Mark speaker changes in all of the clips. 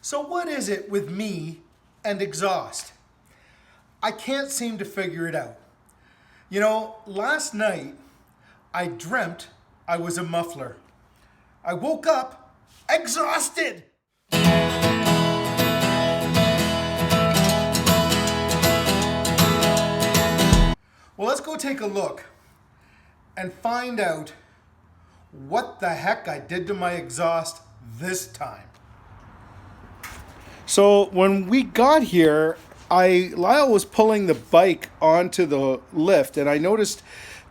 Speaker 1: So what is it with me and exhaust? I can't seem to figure it out. You know, last night I dreamt I was a muffler. I woke up exhausted. Well, let's go take a look and find out what the heck I did to my exhaust this time. So when we got here, Lyle was pulling the bike onto the lift, and I noticed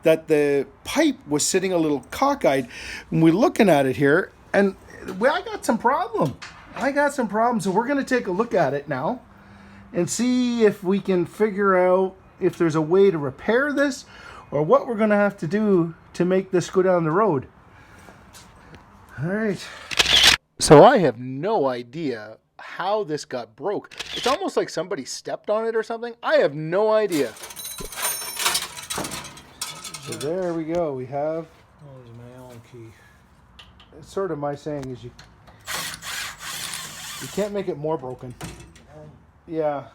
Speaker 1: that the pipe was sitting a little cockeyed. And we're looking at it here, and I got some problem. So we're going to take a look at it now and see if we can figure out if there's a way to repair this or what we're going to have to do to make this go down the road. All right. So I have no idea how this got broke. It's almost like somebody stepped on it or something. I have no idea. So there we go. We have...
Speaker 2: Oh, there's my Allen key.
Speaker 1: It's sort of my saying is you can't make it more broken. Yeah.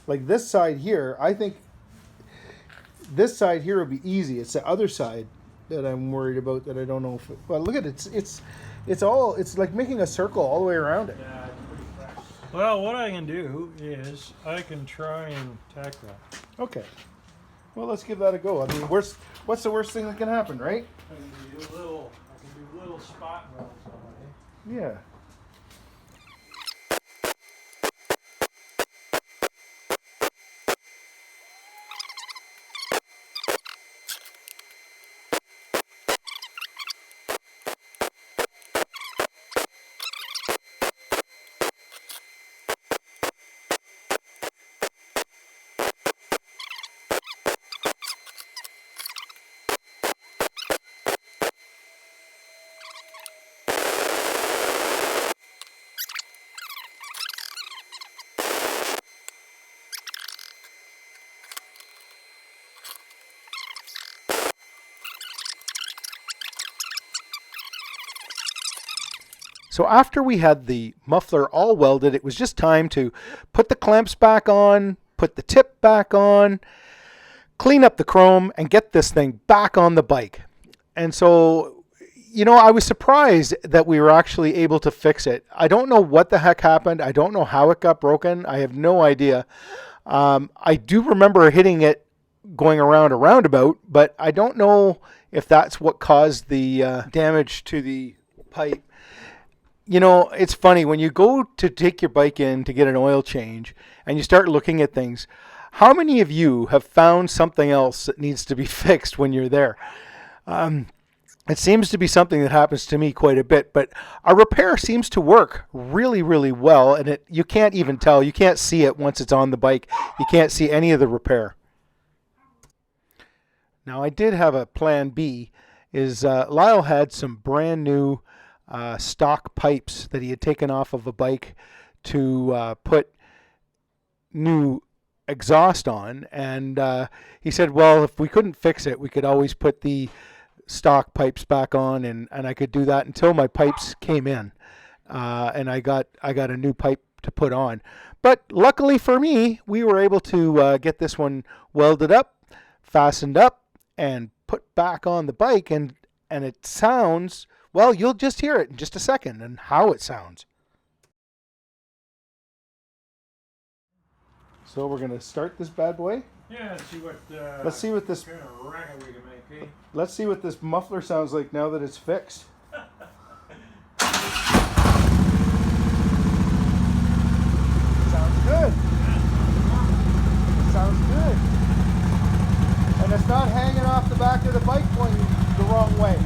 Speaker 1: Like this side here, I think this side here would be easy. It's the other side that I'm worried about that I don't know if it, well, look at it. It's like making a circle all the way around it.
Speaker 2: Yeah, it's pretty fresh. Well, what I can do is I can try and tack that.
Speaker 1: Okay. Well, let's give that a go. I mean, what's the worst thing that can happen, right?
Speaker 2: I can do little spot welds on it.
Speaker 1: Yeah. So after we had the muffler all welded, it was just time to put the clamps back on, put the tip back on, clean up the chrome, and get this thing back on the bike. And so, you know, I was surprised that we were actually able to fix it. I don't know what the heck happened. I don't know how it got broken. I have no idea. I do remember hitting it going around a roundabout, but I don't know if that's what caused the damage to the pipe. You know, it's funny when you go to take your bike in to get an oil change and you start looking at things. How many of you have found something else that needs to be fixed when you're there? It seems to be something that happens to me quite a bit, but our repair seems to work really, really well. And you can't even tell. You can't see it once it's on the bike. You can't see any of the repair. Now, I did have a plan B. Lyle had some brand new stock pipes that he had taken off of a bike to put new exhaust on, and he said, well, if we couldn't fix it, we could always put the stock pipes back on, and I could do that until my pipes came in, and I got a new pipe to put on. But luckily for me, we were able to get this one welded up, fastened up, and put back on the bike, and it sounds... Well, you'll just hear it in just a second and how it sounds. So we're going to start this bad boy.
Speaker 2: Yeah,
Speaker 1: let's see what this
Speaker 2: kind of racket we can make, eh?
Speaker 1: Let's see what this muffler sounds like now that it's fixed. Sounds good. It sounds good. And it's not hanging off the back of the bike going the wrong way.